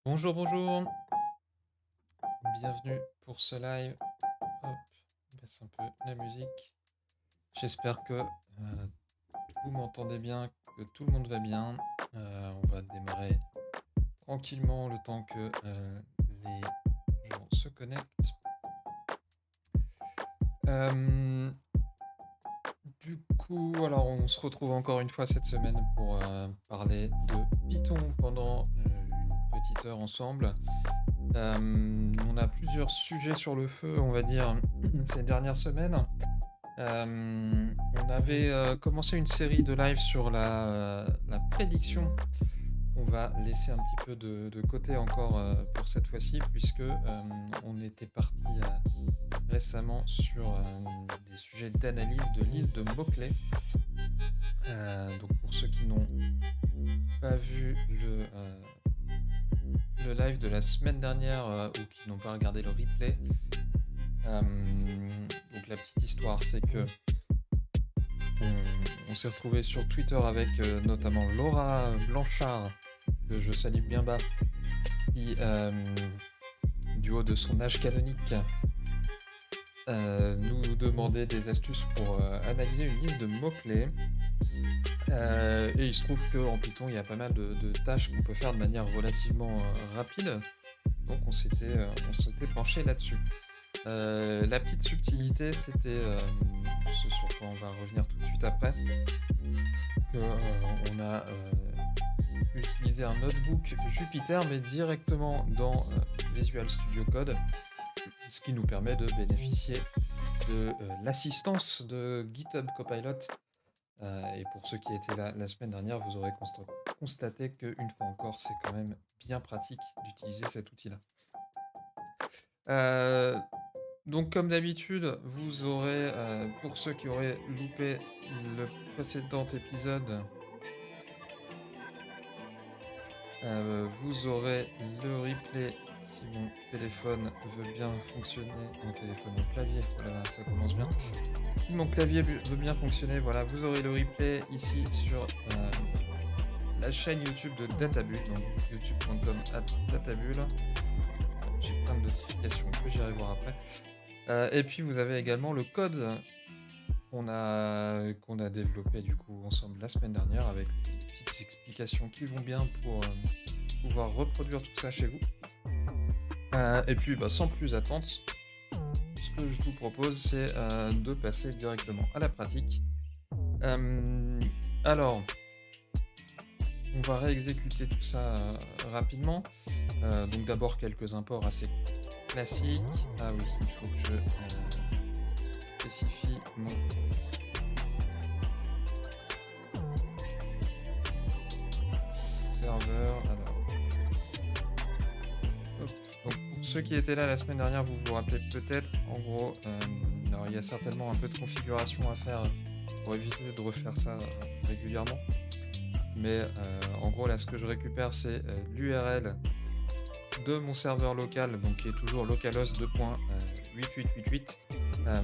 Bonjour, bonjour, bienvenue pour ce live. Hop, on baisse un peu la musique. J'espère que vous m'entendez bien, que tout le monde va bien. On va démarrer tranquillement le temps que les gens se connectent. Euh, du coup, alors on se retrouve encore une fois cette semaine pour parler de Python pendant une petite heure ensemble. On a plusieurs sujets sur le feu, on va dire, ces dernières semaines. On avait commencé une série de lives sur la prédiction. On va laisser un petit peu de côté encore pour cette fois-ci, puisque on était parti récemment sur des sujets d'analyse de liste de mots-clés. Donc pour ceux qui n'ont pas vu le live de la semaine dernière ou qui n'ont pas regardé le replay, donc la petite histoire, c'est que on s'est retrouvé sur Twitter avec notamment Laura Blanchard, que je salue bien bas, qui, du haut de son âge canonique, nous demandait des astuces pour analyser une liste de mots-clés. Et il se trouve qu'en Python, il y a pas mal de tâches qu'on peut faire de manière relativement rapide. Donc on s'était penché là-dessus. La petite subtilité, c'était ce sur quoi on va revenir tout de suite après, que on a utiliser un notebook Jupyter, mais directement dans Visual Studio Code, ce qui nous permet de bénéficier de l'assistance de GitHub Copilot. Et pour ceux qui étaient là la semaine dernière, vous aurez constaté qu'une fois encore, c'est quand même bien pratique d'utiliser cet outil-là. Euh, donc comme d'habitude, vous aurez, pour ceux qui auraient loupé le précédent épisode, vous aurez le replay si mon téléphone veut bien fonctionner. Mon téléphone, mon clavier, voilà, ça commence bien. Si mon clavier veut bien fonctionner, voilà, vous aurez le replay ici sur la chaîne YouTube de Databull, donc youtube.com/databull. J'ai plein de notifications que j'irai voir après. Et puis vous avez également le code qu'on a développé du coup ensemble la semaine dernière avec des petites explications qui vont bien pour pouvoir reproduire tout ça chez vous. Et puis sans plus attendre, ce que je vous propose c'est de passer directement à la pratique. Alors, on va réexécuter tout ça rapidement. Donc d'abord quelques imports assez classiques. Ah oui, il faut que je spécifie mon serveur. Alors, hop. Donc pour ceux qui étaient là la semaine dernière, vous vous rappelez peut-être, en gros, alors il y a certainement un peu de configuration à faire pour éviter de refaire ça régulièrement. Mais en gros là ce que je récupère c'est l'URL de mon serveur local, donc qui est toujours localhost 2.8888.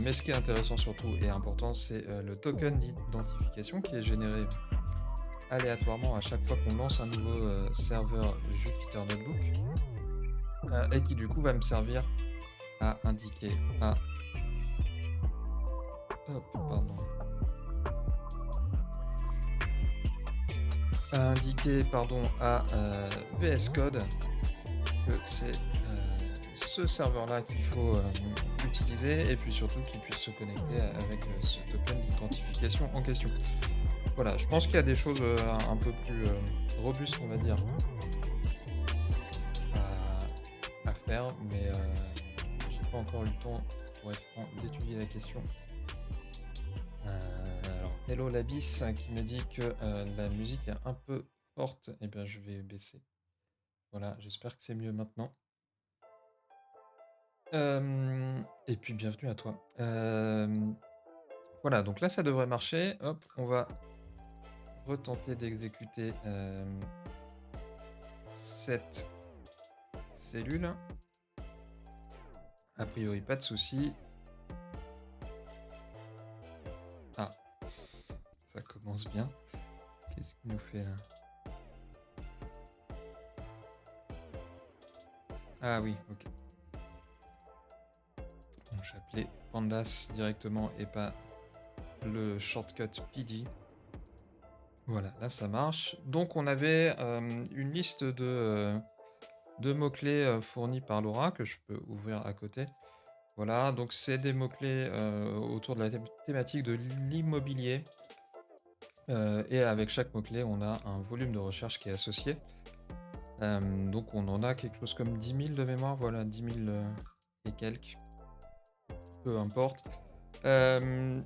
Mais ce qui est intéressant surtout et important, c'est le token d'identification qui est généré aléatoirement à chaque fois qu'on lance un nouveau serveur Jupyter Notebook et qui du coup va me servir à indiquer à pardon, à VS Code que c'est ce serveur-là qu'il faut utiliser et puis surtout qu'il puisse se connecter avec ce token d'identification en question. Voilà, je pense qu'il y a des choses un peu plus robustes, on va dire, à faire, mais j'ai pas encore eu le temps, pour être franc, d'étudier la question. Alors, Hello Labis qui me dit que la musique est un peu forte, et bien je vais baisser. Voilà, j'espère que c'est mieux maintenant. Et puis bienvenue à toi. Voilà, donc là ça devrait marcher. Hop, on va retenter d'exécuter cette cellule. A priori, pas de souci. Ah, ça commence bien. Qu'est-ce qu'il nous fait là? Ah oui, OK. Donc j'ai appelé Pandas directement et pas le shortcut PD. Voilà, là ça marche. Donc on avait, une liste de mots-clés, fournis par Laura que je peux ouvrir à côté. Voilà, donc c'est des mots-clés, autour de la thématique de l'immobilier, et avec chaque mot-clé, on a un volume de recherche qui est associé. Donc on en a quelque chose comme 10 000 de mémoire, voilà, 10 000 et quelques, peu importe. Hem,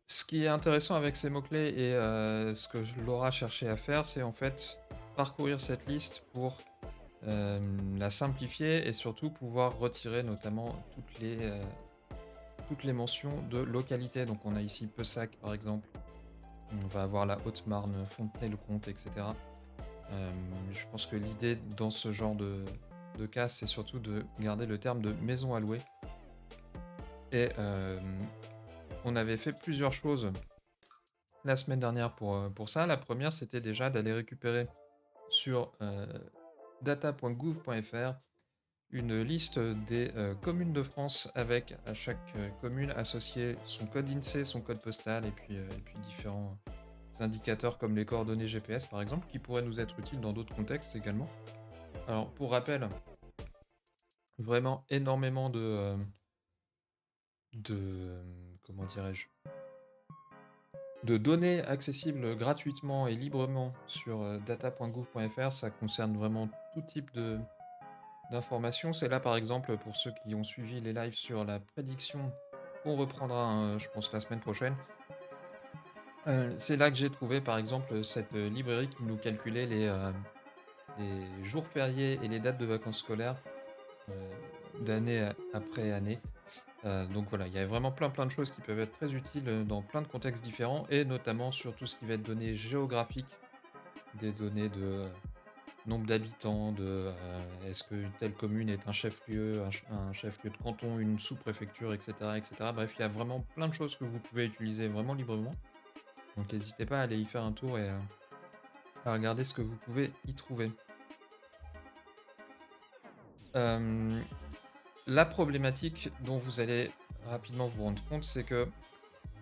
Ce qui est intéressant avec ces mots-clés et ce que Laura cherchait à faire, c'est en fait parcourir cette liste pour, la simplifier et surtout pouvoir retirer notamment toutes les mentions de localité. Donc on a ici Pessac par exemple, on va avoir la Haute-Marne, Fontenay-le-Comte, et cetera. Je pense que l'idée dans ce genre de cas, c'est surtout de garder le terme de maison à louer et on avait fait plusieurs choses la semaine dernière pour ça. La première, c'était déjà d'aller récupérer sur, data.gouv.fr une liste des, communes de France avec à chaque, commune associé son code INSEE, son code postal et puis différents indicateurs comme les coordonnées GPS par exemple, qui pourraient nous être utiles dans d'autres contextes également. Alors pour rappel, vraiment énormément comment dirais-je? De données accessibles gratuitement et librement sur, data.gouv.fr. Ça concerne vraiment tout type de d'informations. C'est là, par exemple, pour ceux qui ont suivi les lives sur la prédiction qu'on reprendra, hein, je pense la semaine prochaine. C'est là que j'ai trouvé, par exemple, cette, librairie qui nous calculait les jours fériés et les dates de vacances scolaires, d'année après année. Donc voilà, il y a vraiment plein de choses qui peuvent être très utiles, dans plein de contextes différents et notamment sur tout ce qui va être données géographiques, des données de, nombre d'habitants, est-ce que telle commune est un chef-lieu, un chef-lieu de canton, une sous-préfecture, et cetera. Bref, il y a vraiment plein de choses que vous pouvez utiliser vraiment librement. Donc n'hésitez pas à aller y faire un tour et à regarder ce que vous pouvez y trouver. Hem, la problématique dont vous allez rapidement vous rendre compte, c'est que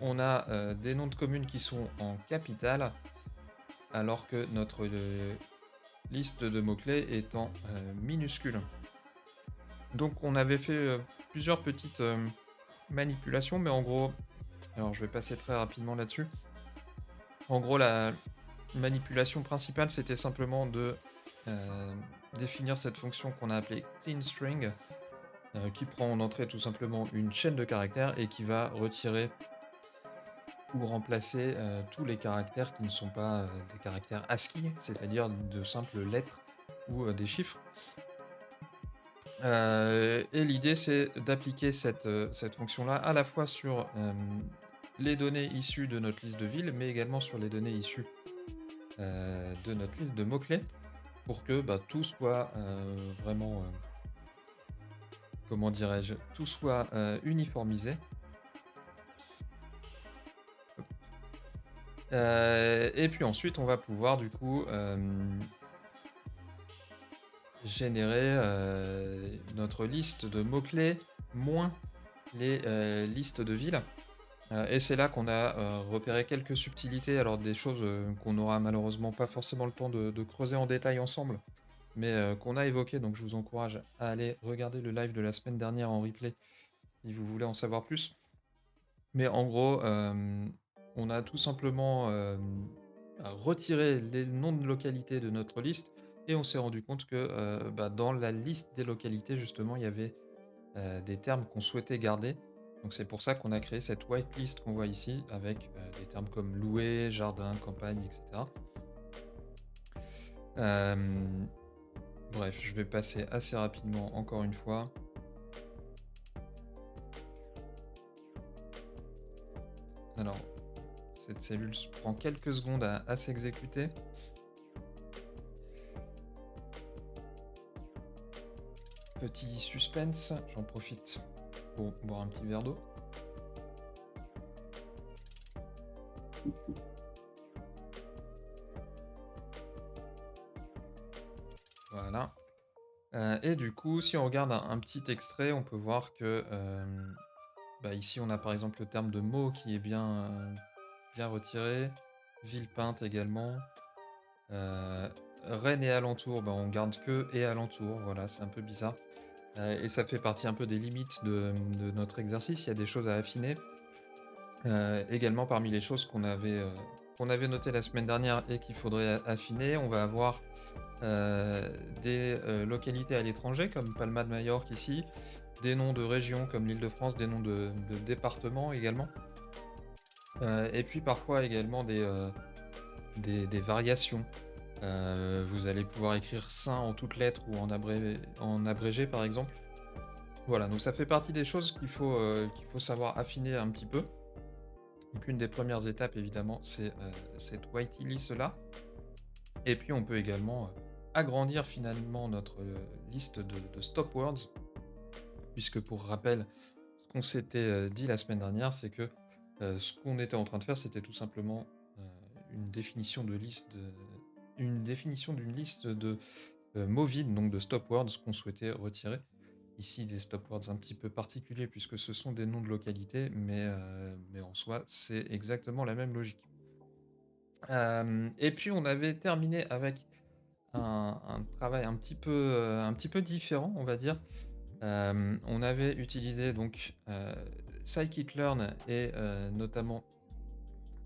on a, des noms de communes qui sont en capitale, alors que notre, liste de mots-clés est en, minuscule. Donc on avait fait, plusieurs petites, manipulations, mais en gros alors je vais passer très rapidement là-dessus. En gros, la manipulation principale, c'était simplement de, définir cette fonction qu'on a appelée cleanString, qui prend en entrée tout simplement une chaîne de caractères et qui va retirer ou remplacer, tous les caractères qui ne sont pas, des caractères ASCII, c'est-à-dire de simples lettres ou, des chiffres. Et l'idée, c'est d'appliquer cette fonction-là à la fois sur, les données issues de notre liste de villes, mais également sur les données issues, de notre liste de mots-clés pour que, bah, tout soit, vraiment, comment dirais-je? Tout soit, uniformisé. Et puis ensuite, on va pouvoir du coup, générer, notre liste de mots-clés moins les, listes de villes. Et c'est là qu'on a, repéré quelques subtilités, alors des choses, qu'on n'aura malheureusement pas forcément le temps de creuser en détail ensemble, mais qu'on a évoquées, donc je vous encourage à aller regarder le live de la semaine dernière en replay, si vous voulez en savoir plus. Mais en gros, on a tout simplement, retiré les noms de localités de notre liste et on s'est rendu compte que, bah, dans la liste des localités justement, il y avait, des termes qu'on souhaitait garder. Donc c'est pour ça qu'on a créé cette whitelist qu'on voit ici avec, des termes comme louer, jardin, campagne, et cetera. Hem, bref, je vais passer assez rapidement encore une fois. Alors, cette cellule prend quelques secondes à s'exécuter. Petit suspense, j'en profite pour boire un petit verre d'eau. Voilà. Et du coup, si on regarde un petit extrait, on peut voir que, bah, ici, on a par exemple le terme de mot qui est bien retiré, Villepinte également, heu, Rennes et alentours, bah, on garde que et alentours, voilà, c'est un peu bizarre, et ça fait partie un peu des limites de notre exercice. Il y a des choses à affiner. Également parmi les choses qu'on avait notées la semaine dernière et qu'il faudrait affiner, on va avoir, des, localités à l'étranger comme Palma de Majorque ici, des noms de régions comme l'Île-de-France, des noms de départements également, et puis parfois également des variations. Vous allez pouvoir écrire saint en toutes lettres ou en abrégé par exemple. Voilà, donc ça fait partie des choses qu'il faut savoir affiner un petit peu. Donc une des premières étapes évidemment, c'est, cette whitelist là, et puis on peut également, agrandir finalement notre, liste de stop words, puisque pour rappel, ce qu'on s'était, dit la semaine dernière, c'est que, ce qu'on était en train de faire, c'était tout simplement, heu, une définition une définition d'une liste de, mots vides, donc de stop words qu'on souhaitait retirer. Ici, des stop words un petit peu particuliers puisque ce sont des noms de localités, mais en soi, c'est exactement la même logique. Et puis on avait terminé avec un travail un petit peu différent, on va dire. On avait utilisé donc, scikit-learn et notamment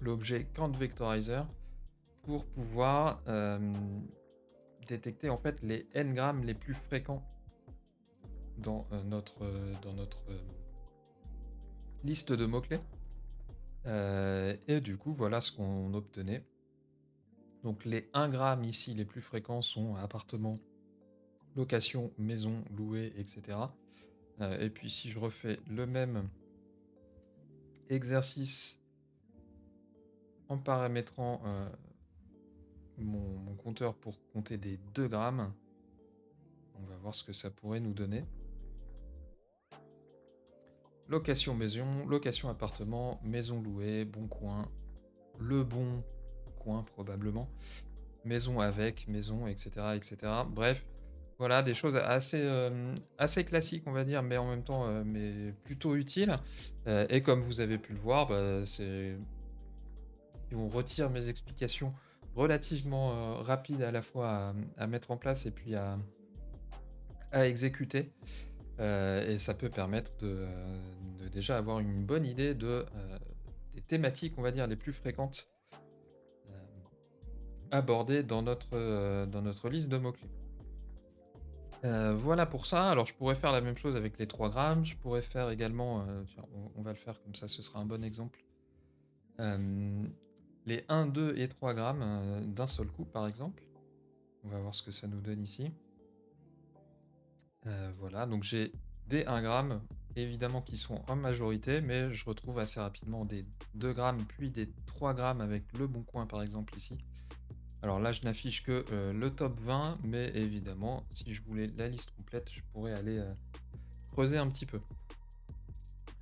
l'objet count-vectorizer pour pouvoir, détecter en fait les n-grammes les plus fréquents dans notre, liste de mots-clés. Et du coup, voilà ce qu'on obtenait. Donc les 1 gramme ici, les plus fréquents sont appartement, location, maison, louer, et cetera. Et puis si je refais le même exercice en paramétrant, mon compteur pour compter des 2 grammes, on va voir ce que ça pourrait nous donner. Location maison, location appartement, maison louée, bon coin, le bon coin probablement, maison avec, maison, et cetera, et cetera. Bref, voilà des choses assez classiques, on va dire, mais en même temps, mais plutôt utiles. Et comme vous avez pu le voir, bah, c'est si on retire mes explications relativement, rapides à la fois à mettre en place et puis à exécuter, et ça peut permettre de déjà avoir une bonne idée des thématiques, on va dire, les plus fréquentes, hem, abordées dans notre liste de mots-clés. Voilà pour ça. Alors je pourrais faire la même chose avec les 3 grammes. Je pourrais faire également, tiens, on va le faire comme ça, ce sera un bon exemple. Hem, les 1, 2 et 3 grammes, d'un seul coup, par exemple. On va voir ce que ça nous donne ici. Voilà, donc j'ai des 1 gramme, évidemment qui sont en majorité, mais je retrouve assez rapidement des 2 grammes, puis des 3 grammes avec Le Bon Coin, par exemple, ici. Alors là, je n'affiche que, le top 20, mais évidemment, si je voulais la liste complète, je pourrais aller, creuser un petit peu.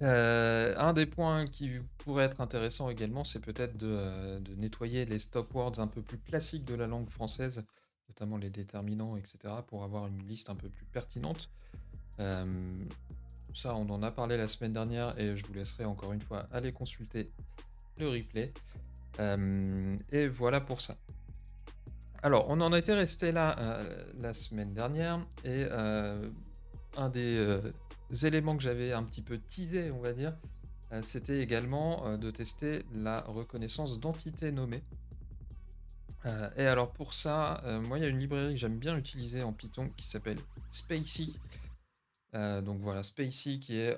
Un des points qui pourrait être intéressant également, c'est peut-être de nettoyer les stop words un peu plus classiques de la langue française, notamment les déterminants, et cetera, pour avoir une liste un peu plus pertinente. Hem, Ça, on en a parlé la semaine dernière et je vous laisserai encore une fois aller consulter le replay. Et voilà pour ça. Alors, on en était resté là, la semaine dernière, et un des, éléments que j'avais un petit peu teasé, on va dire, c'était également, de tester la reconnaissance d'entités nommées. Et alors pour ça, moi, il y a une librairie que j'aime bien utiliser en Python qui s'appelle spaCy. Donc voilà, spaCy qui est,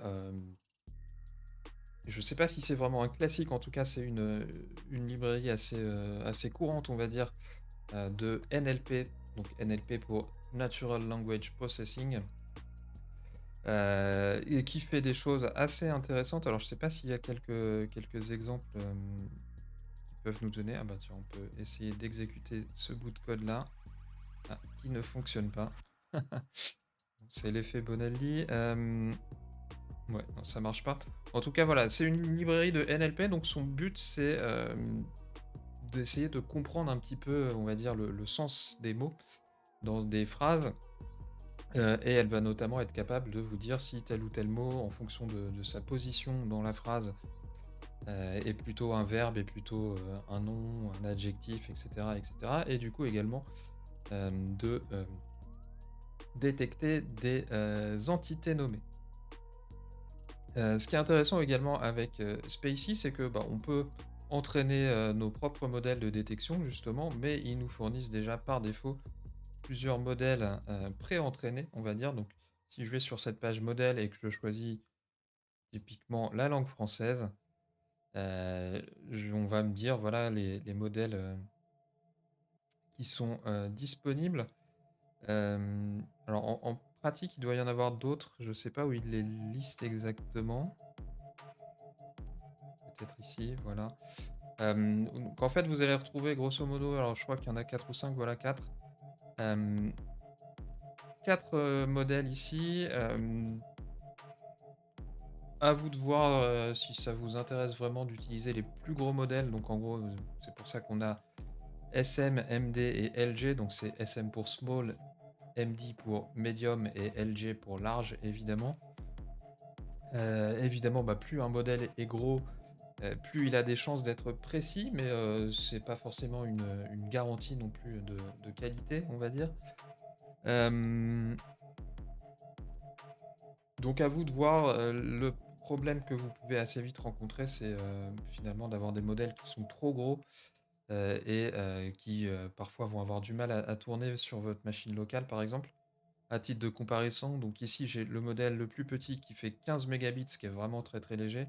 je sais pas si c'est vraiment un classique, en tout cas c'est une librairie assez courante, on va dire, de NLP, donc NLP pour Natural Language Processing, et qui fait des choses assez intéressantes. Alors je sais pas s'il y a quelques exemples, qui peuvent nous donner. Ah bah tiens, on peut essayer d'exécuter ce bout de code-là, qui ne fonctionne pas. C'est l'effet Bonaldi. Ouais, non, ça marche pas. En tout cas, voilà, c'est une librairie de NLP, donc son but, c'est, d'essayer de comprendre un petit peu, on va dire, le sens des mots. dans des phrases, et elle va notamment être capable de vous dire si tel ou tel mot, en fonction de sa position dans la phrase, est plutôt un verbe, est plutôt, un nom, un adjectif et cetera et du coup également, de, détecter des, entités nommées. Ce qui est intéressant également avec, Spacy, c'est que, bah, on peut entraîner, nos propres modèles de détection justement, mais ils nous fournissent déjà par défaut plusieurs modèles, pré-entraînés, on va dire. Donc si je vais sur cette page modèle et que je choisis typiquement la langue française, je on va me dire voilà les modèles, qui sont, disponibles. Alors en pratique, il doit y en avoir d'autres, je sais pas où il les liste exactement. Peut-être ici, voilà. Donc en fait, vous allez retrouver grosso modo, alors je crois qu'il y en a 4 ou 5, voilà 4. Hem, 4, modèles ici, à vous de voir, si ça vous intéresse vraiment d'utiliser les plus gros modèles. Donc en gros, c'est pour ça qu'on a SM, MD et LG, donc c'est SM pour small, MD pour medium et LG pour large évidemment. Évidemment, bah, plus un modèle est gros, plus il a des chances d'être précis, mais c'est pas forcément une garantie non plus de qualité, on va dire. Hem, donc à vous de voir, le problème que vous pouvez assez vite rencontrer, c'est, finalement d'avoir des modèles qui sont trop gros, et qui, parfois vont avoir du mal à tourner sur votre machine locale, par exemple. À titre de comparaison, donc ici, j'ai le modèle le plus petit qui fait 15 mégabits, ce qui est vraiment très, très léger.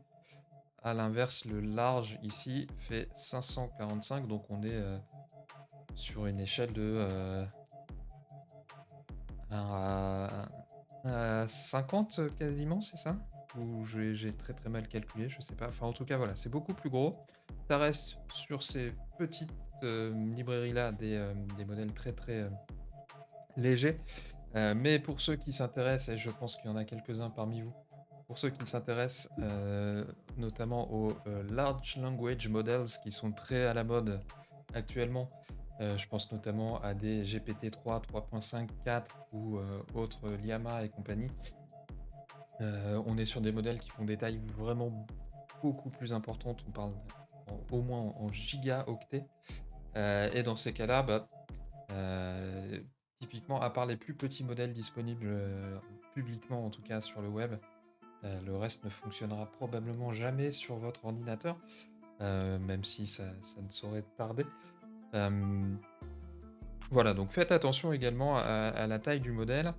À l'inverse, le large ici fait 545, donc on est, sur une échelle de, à 50, quasiment, c'est ça? Ou j'ai très, très mal calculé, je sais pas. Enfin, en tout cas, voilà, c'est beaucoup plus gros. Ça reste sur ces petites, librairies-là des modèles très, très, légers. Mais pour ceux qui s'intéressent, et je pense qu'il y en a quelques-uns parmi vous, pour ceux qui s'intéressent, notamment aux, large language models qui sont très à la mode actuellement, je pense notamment à des GPT-3, 3.5, 4 ou, autres, Llama et compagnie. On est sur des modèles qui font des tailles vraiment beaucoup plus importantes. On parle au moins en gigaoctets, et dans ces cas-là, bah, typiquement, à part les plus petits modèles disponibles, publiquement en tout cas sur le web, le reste ne fonctionnera probablement jamais sur votre ordinateur, même si ça ne saurait tarder. Hem, voilà, donc faites attention également à la taille du modèle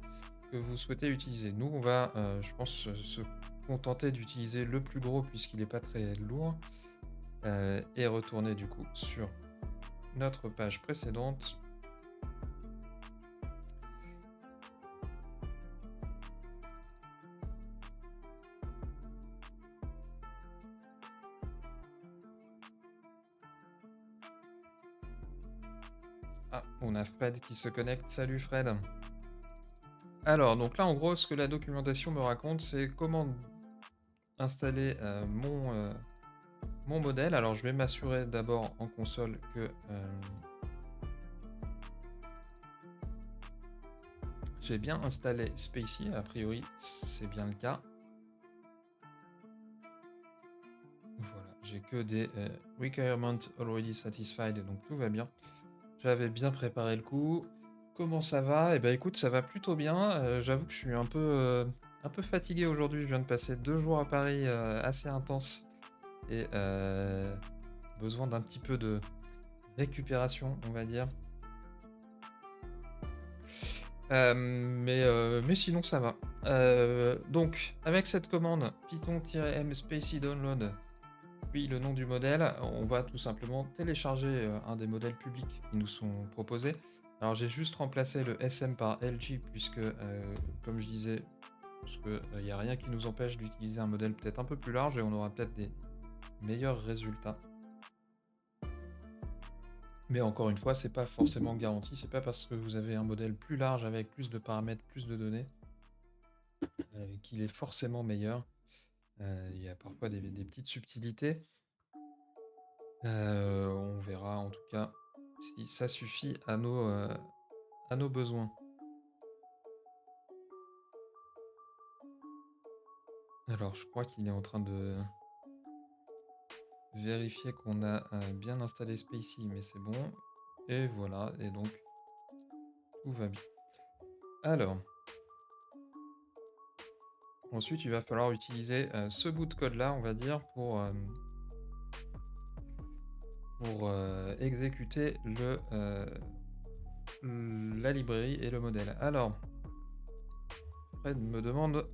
que vous souhaitez utiliser. Nous, on va, je pense, se contenter d'utiliser le plus gros puisqu'il est pas très lourd, et retourner du coup sur notre page précédente. Ah, on a Fred qui se connecte. Salut Fred. Alors, donc là, en gros, ce que la documentation me raconte, c'est comment installer, mon modèle. Alors, je vais m'assurer d'abord en console que, j'ai bien installé Spacy. A priori, c'est bien le cas. Voilà, j'ai que des, requirements already satisfied, donc tout va bien. J'avais bien préparé le coup. Comment ça va? Eh ben, écoute, ça va plutôt bien. J'avoue que je suis un peu fatigué aujourd'hui. Je viens de passer 2 jours à Paris, assez intenses et besoin d'un petit peu de récupération, on va dire. Mais sinon ça va. Donc avec cette commande python-m spacy download, puis le nom du modèle, on va tout simplement télécharger, un des modèles publics qui nous sont proposés. Alors j'ai juste remplacé le SM par LG puisque, comme je disais, parce que, il y a rien qui nous empêche d'utiliser un modèle peut-être un peu plus large et on aura peut-être des meilleurs résultats. Mais encore une fois, c'est pas forcément garanti, c'est pas parce que vous avez un modèle plus large avec plus de paramètres, plus de données, qu'il est forcément meilleur. Il y a parfois des petites subtilités. On verra en tout cas si ça suffit à à nos besoins. Alors, je crois qu'il est en train de vérifier qu'on a bien installé Spacie, mais c'est bon. Et voilà, et donc tout va bien. Alors, ensuite, il va falloir utiliser ce bout de code-là, on va dire, pour exécuter la librairie et le modèle. Alors, Fred me demande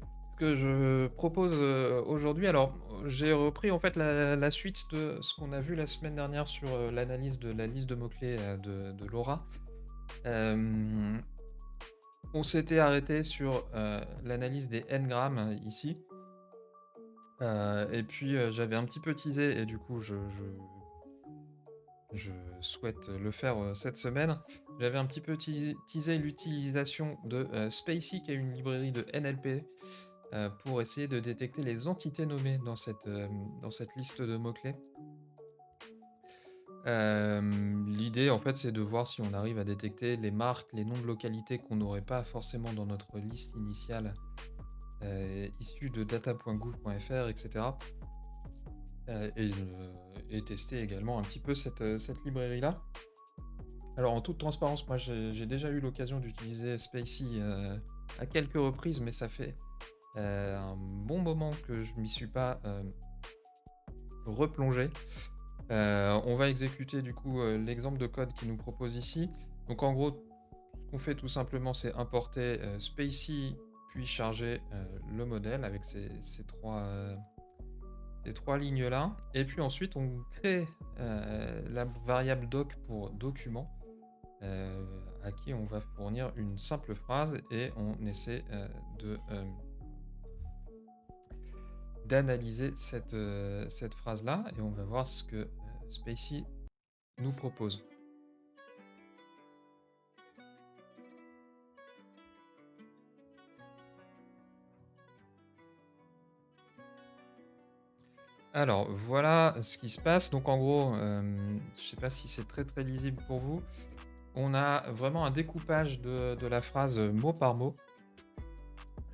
ce que je propose aujourd'hui. Alors, j'ai repris en fait la suite de ce qu'on a vu la semaine dernière sur l'analyse de la liste de mots-clés de Laura. On s'était arrêté sur l'analyse des n-grammes ici. Et puis j'avais un petit peu teasé et du coup je souhaite le faire cette semaine. J'avais un petit peu teasé l'utilisation de Spacie, qui est une librairie de NLP, pour essayer de détecter les entités nommées dans cette liste de mots-clés. L'idée, en fait, c'est de voir si on arrive à détecter les marques, les noms de localités qu'on n'aurait pas forcément dans notre liste initiale, issue de data.gouv.fr, etc. Et tester également un petit peu cette librairie-là. Alors, en toute transparence, moi, j'ai déjà eu l'occasion d'utiliser Spacie à quelques reprises, mais ça fait un bon moment que je m'y suis pas replongé. On va exécuter du coup l'exemple de code qu'il nous propose ici. Donc en gros, ce qu'on fait tout simplement, c'est importer Spacie, puis charger le modèle avec ces trois lignes-là. Et puis ensuite, on crée la variable doc pour document, à qui on va fournir une simple phrase et on essaie d'analyser cette phrase-là et on va voir ce que Spacie nous propose. Alors, voilà ce qui se passe. Donc en gros, je sais pas si c'est très, très lisible pour vous. On a vraiment un découpage de la phrase mot par mot.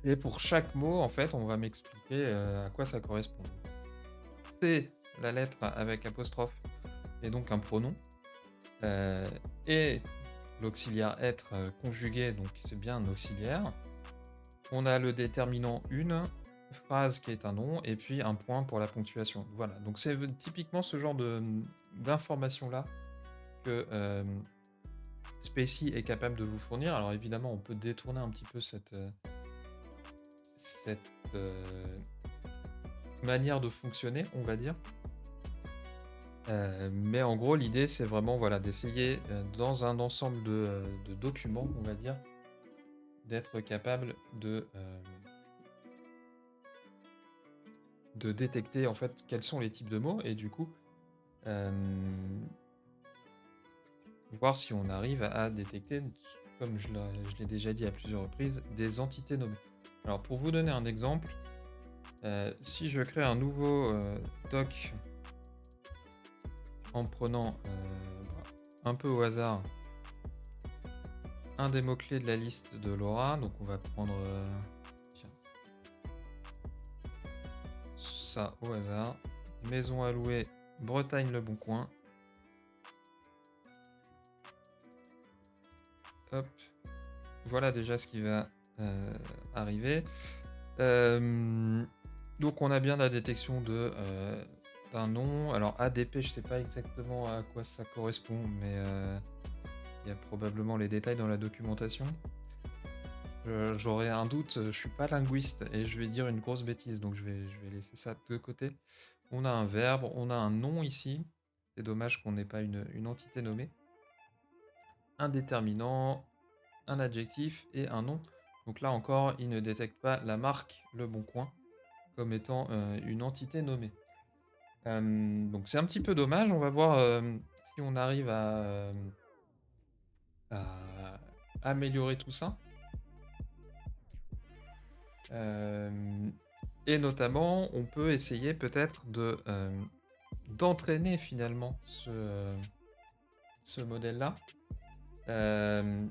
Et pour chaque mot, en fait, on va m'expliquer à quoi ça correspond. C'est la lettre avec apostrophe et donc un pronom. Et l'auxiliaire être conjugué, donc c'est bien un auxiliaire. On a le déterminant une, phrase qui est un nom, et puis un point pour la ponctuation. Voilà, donc c'est typiquement ce genre d'informations-là que Spacie est capable de vous fournir. Alors évidemment, on peut détourner un petit peu cette manière de fonctionner, on va dire. Mais en gros, l'idée, c'est vraiment voilà, d'essayer, dans un ensemble de documents, on va dire, d'être capable de détecter en fait quels sont les types de mots et du coup voir si on arrive à détecter, comme je l'ai déjà dit à plusieurs reprises, des entités nommées. Alors pour vous donner un exemple, si je crée un nouveau doc en prenant un peu au hasard un des mots-clés de la liste de Laura, donc on va prendre ça au hasard, maison à louer, Bretagne Le Bon Coin. Hop, voilà déjà ce qui va arriver. Donc on a bien la détection d'un nom. Alors ADP, je sais pas exactement à quoi ça correspond, mais il y a probablement les détails dans la documentation. J'aurais un doute, je suis pas linguiste et je vais dire une grosse bêtise, donc je vais laisser ça de côté. On a un verbe, on a un nom ici. C'est dommage qu'on n'ait pas une entité nommée. Un déterminant, un adjectif et un nom. Donc là encore, il ne détecte pas la marque Le Bon Coin comme étant une entité nommée. Donc c'est un petit peu dommage. On va voir si on arrive à améliorer tout ça. Et notamment, on peut essayer peut-être d'entraîner finalement ce modèle-là Hem,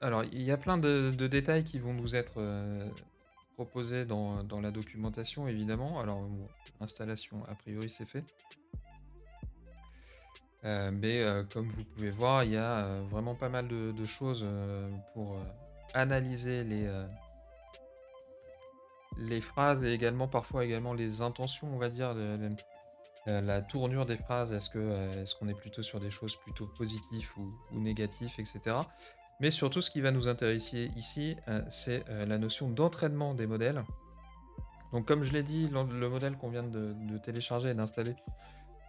alors il y a plein de détails qui vont nous être, proposés dans la documentation évidemment. Alors bon, l'installation a priori c'est fait. Mais comme vous pouvez voir, il y a, vraiment pas mal de choses, pour, analyser les phrases et également parfois également les intentions, on va dire, la tournure des phrases. Est-ce qu'on est plutôt sur des choses plutôt positives ou négatives et cetera? Mais surtout ce qui va nous intéresser ici, c'est, la notion d'entraînement des modèles. Donc comme je l'ai dit, le modèle qu'on vient de télécharger et d'installer,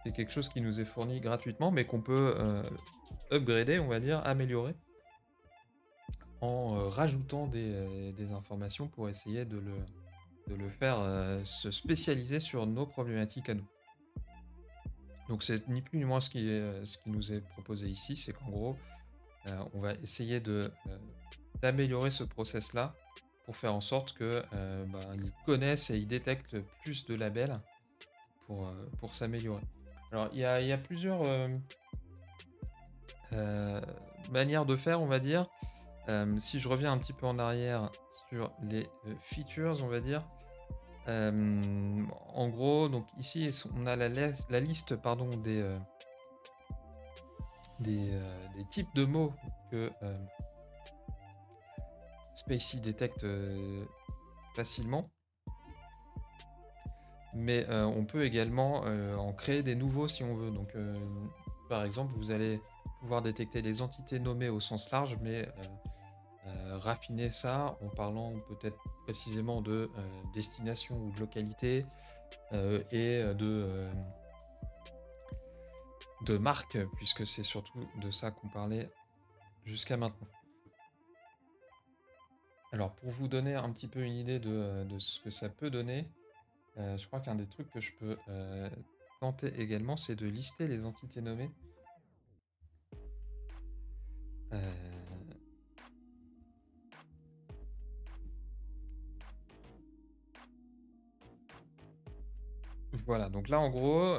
c'est quelque chose qui nous est fourni gratuitement, mais qu'on peut, upgrader, on va dire, améliorer, en, rajoutant des informations pour essayer de le faire, se spécialiser sur nos problématiques à nous. Donc c'est ni plus ni moins ce qui nous est proposé ici, c'est qu'en gros, on va essayer d'améliorer ce process-là pour faire en sorte que, ils connaissent et ils détectent plus de labels pour s'améliorer. Alors il y a plusieurs, heu, manières de faire, on va dire. Si je reviens un petit peu en arrière sur les, features, on va dire, en gros, donc ici, on a la liste, pardon, des types de mots que, Spacy détecte, facilement. Mais, on peut également, en créer des nouveaux si on veut. Donc, par exemple, vous allez pouvoir détecter les entités nommées au sens large, mais, raffiner ça en parlant peut-être précisément de, destination ou de localité, et de marque, puisque c'est surtout de ça qu'on parlait jusqu'à maintenant. Alors pour vous donner un petit peu une idée de ce que ça peut donner, je crois qu'un des trucs que je peux, tenter également, c'est de lister les entités nommées. Heu, voilà, donc là en gros,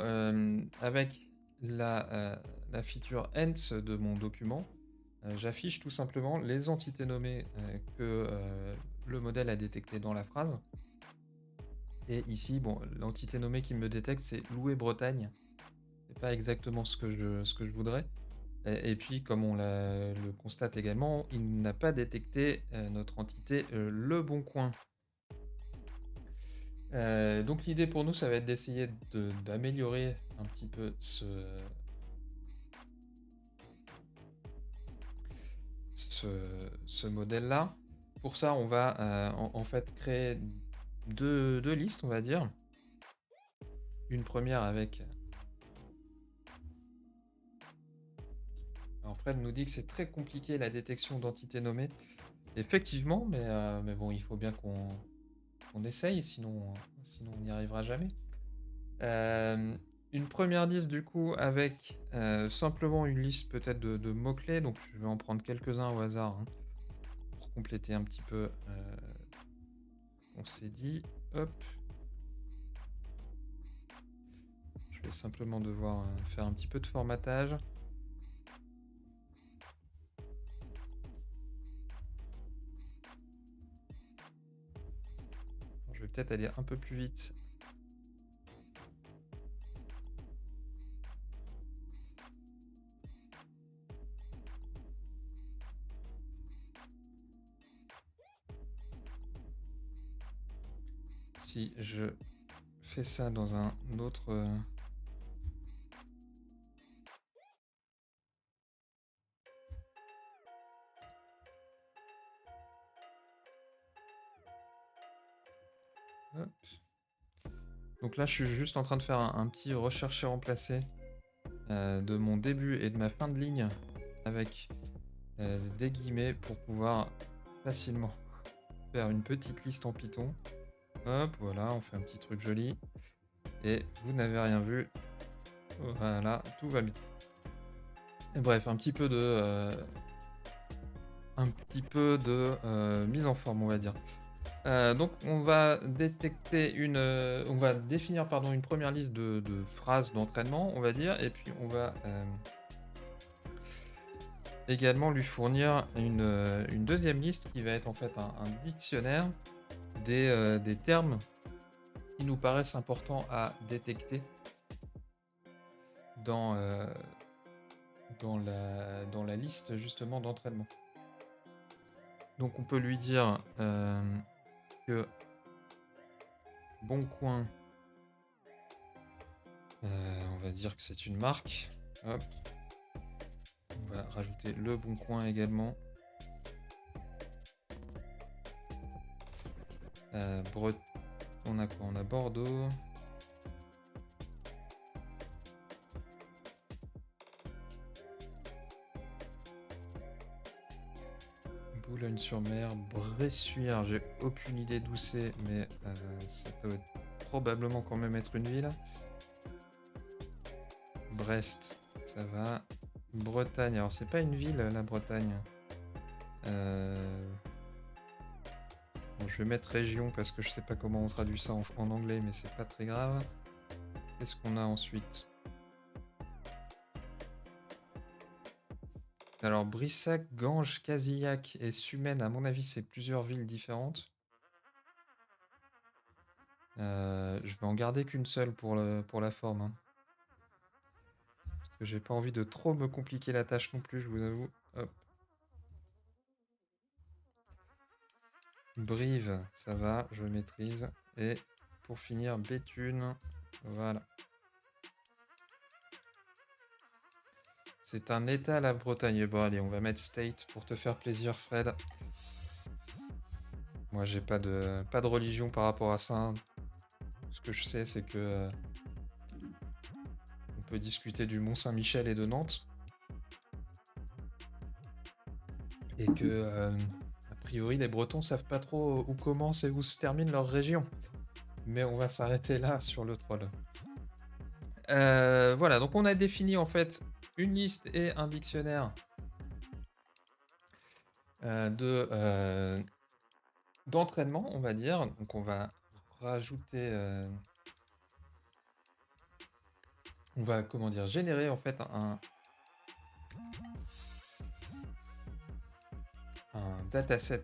avec la feature ents de mon document, j'affiche tout simplement les entités nommées, que, le modèle a détectées dans la phrase. Et ici, bon, l'entité nommée qui me détecte, c'est Louer Bretagne. C'est pas exactement ce que je voudrais. Et puis, comme on le constate également, il n'a pas détecté, notre entité, Le Bon Coin. Donc l'idée pour nous, ça va être d'essayer d'améliorer un petit peu ce modèle-là. Pour ça, on va, en fait créer deux listes, on va dire. Une première avec, alors Fred nous dit que c'est très compliqué la détection d'entités nommées. Effectivement, mais bon, il faut bien qu'on essaye, sinon on n'y arrivera jamais. Une première liste du coup avec, simplement une liste peut-être de mots-clés, donc je vais en prendre quelques-uns au hasard, hein, pour compléter un petit peu, ce qu'on s'est dit. Hop, je vais simplement devoir, faire un petit peu de formatage. Je vais peut-être aller un peu plus vite. Si je fais ça dans un autre, hop. Donc là, je suis juste en train de faire un petit rechercher-remplacer, de mon début et de ma fin de ligne avec, des guillemets pour pouvoir facilement faire une petite liste en Python. Hop, voilà, on fait un petit truc joli et vous n'avez rien vu. Voilà, tout va bien. Et bref, un petit peu de mise en forme, on va dire. Donc on va détecter on va définir pardon, une première liste de phrases d'entraînement, on va dire, et puis on va, également lui fournir une 2e liste qui va être en fait un dictionnaire des termes qui nous paraissent importants à détecter dans, dans la liste justement d'entraînement. Donc on peut lui dire, que Bon Coin, on va dire que c'est une marque. Hop, on va rajouter Le Bon Coin également. Bret on a quoi? On a Bordeaux. Boulogne-sur-Mer, Bressuire, j'ai aucune idée d'où c'est, mais ça doit probablement quand même être une ville. Brest, ça va. Bretagne, alors c'est pas une ville la Bretagne. Bon, je vais mettre région parce que je sais pas comment on traduit ça en anglais, mais c'est pas très grave. Qu'est-ce qu'on a ensuite? Alors Brissac, Ganges, Casillac et Sumène, à mon avis, c'est plusieurs villes différentes. Je vais en garder qu'une seule pour la forme, hein. Parce que j'ai pas envie de trop me compliquer la tâche non plus, je vous avoue. Hop. Brive, ça va, je maîtrise. Et pour finir, Béthune, voilà. C'est un état la Bretagne. Bon allez, on va mettre State pour te faire plaisir, Fred. Moi, j'ai pas de religion par rapport à ça, hein. Ce que je sais, c'est que on peut discuter du Mont-Saint-Michel et de Nantes. Et que, a priori, les Bretons savent pas trop où commence et où se termine leur région. Mais on va s'arrêter là sur le troll. Voilà, donc on a défini en fait une liste et un dictionnaire d'entraînement, on va dire. Donc on va rajouter, on va comment dire, générer en fait un dataset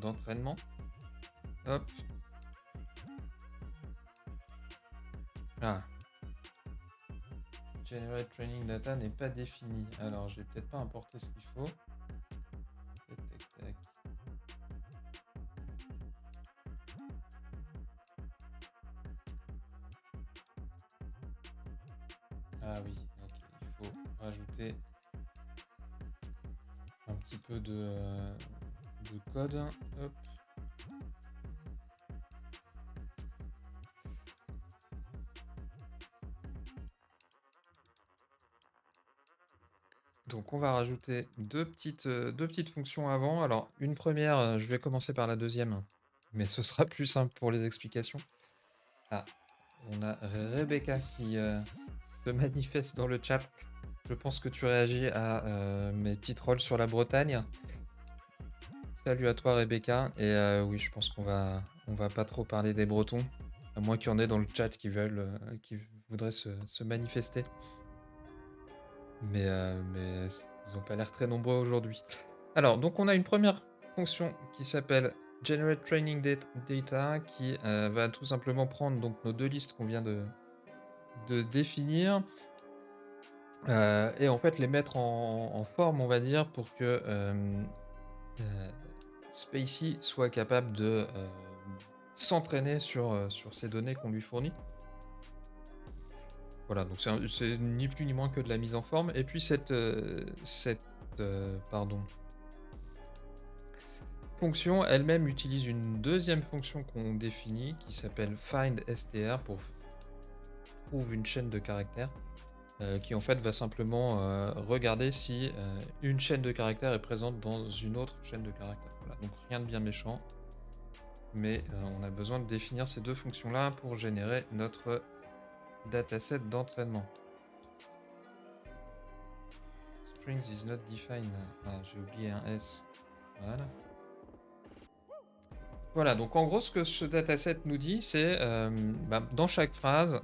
d'entraînement. Hop. Ah. Generate training data n'est pas défini. Alors je vais peut-être pas importer ce qu'il faut. Tac, tac, tac. Ah oui, ok, il faut rajouter un petit peu de code. Hop. Donc on va rajouter deux petites fonctions avant. Alors une première, je vais commencer par la deuxième, mais ce sera plus simple pour les explications. Ah, on a Rebecca qui se manifeste dans le chat. Je pense que tu réagis à mes petits trolls sur la Bretagne. Salut à toi Rebecca. Et oui, je pense on va pas trop parler des Bretons, à moins qu'il y en ait dans le chat qui voudraient se manifester. Mais ils ont pas l'air très nombreux aujourd'hui. Alors, donc on a une première fonction qui s'appelle Generate Training Data qui va tout simplement prendre donc nos deux listes qu'on vient de définir et en fait les mettre en forme, on va dire, pour que Spacey soit capable de s'entraîner sur ces données qu'on lui fournit. Voilà, donc c'est ni plus ni moins que de la mise en forme. Et puis cette fonction elle-même utilise une deuxième fonction qu'on définit qui s'appelle findStr pour trouve une chaîne de caractères qui en fait va simplement regarder si une chaîne de caractères est présente dans une autre chaîne de caractères. Voilà, donc rien de bien méchant, mais on a besoin de définir ces deux fonctions-là pour générer notre dataset d'entraînement. Strings is not defined. Ah, j'ai oublié un S. Voilà. Voilà, donc en gros, ce que ce dataset nous dit, c'est, bah, dans chaque phrase,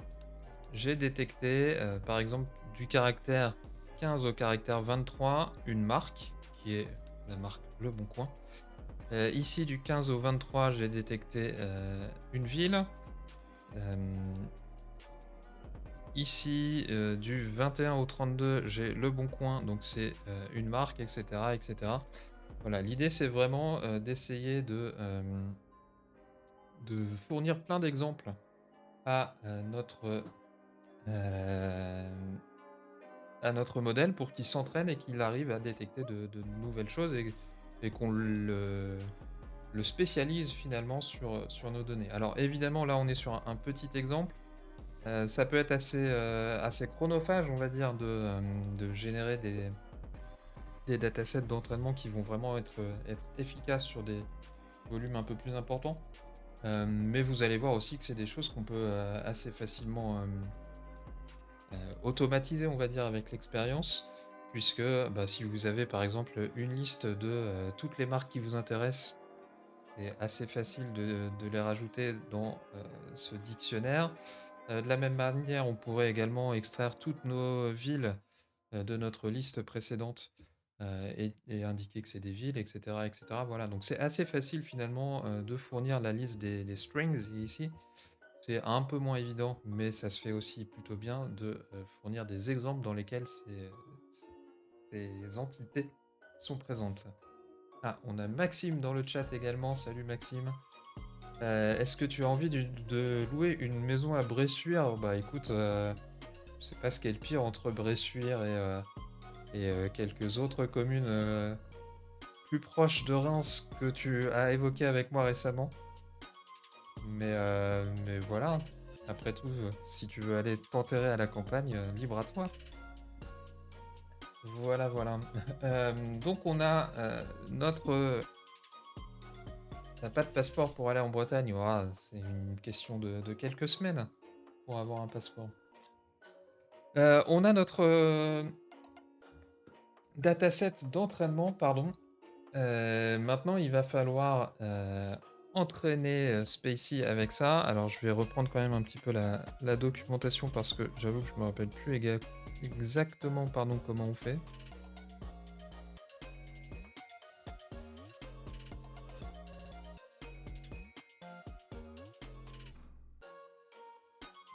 j'ai détecté, par exemple, du caractère 15 au caractère 23, une marque, qui est la marque Le Bon Coin. Ici, du 15 au 23, j'ai détecté, une ville. Hem, Ici, du 21 au 32, j'ai Le Bon Coin, donc c'est, une marque, et cetera, et cetera. Voilà, l'idée, c'est vraiment, d'essayer de fournir plein d'exemples à, hem, à notre modèle pour qu'il s'entraîne et qu'il arrive à détecter de nouvelles choses et qu'on le spécialise finalement sur nos données. Alors évidemment, là, on est sur un petit exemple. Ça peut être assez chronophage, on va dire, de générer des datasets d'entraînement qui vont vraiment être efficaces sur des volumes un peu plus importants. Mais vous allez voir aussi que c'est des choses qu'on peut, assez facilement, automatiser, on va dire, avec l'expérience. Puisque, bah, si vous avez, par exemple, une liste de, toutes les marques qui vous intéressent, c'est assez facile de les rajouter dans, ce dictionnaire. De la même manière, on pourrait également extraire toutes nos villes, de notre liste précédente, et indiquer que c'est des villes, et cetera. Voilà, donc c'est assez facile finalement, de fournir la liste des strings ici. C'est un peu moins évident, mais ça se fait aussi plutôt bien de, fournir des exemples dans lesquels ces entités sont présentes. Ah, on a Maxime dans le chat également. Salut Maxime. Est-ce que tu as envie de louer une maison à Bressuire? Bah écoute, je sais pas ce qui est le pire entre Bressuire et quelques autres communes plus proches de Reims que tu as évoquées avec moi récemment. Mais voilà, après tout, si tu veux aller t'enterrer à la campagne, libre à toi. Voilà, voilà. Donc on a notre. T'as pas de passeport pour aller en Bretagne? Ouah, c'est une question de quelques semaines pour avoir un passeport. On a notre dataset d'entraînement, pardon. Maintenant, il va falloir entraîner Spacey avec ça. Alors, je vais reprendre quand même un petit peu la documentation parce que j'avoue que je me rappelle plus exactement pardon, comment on fait.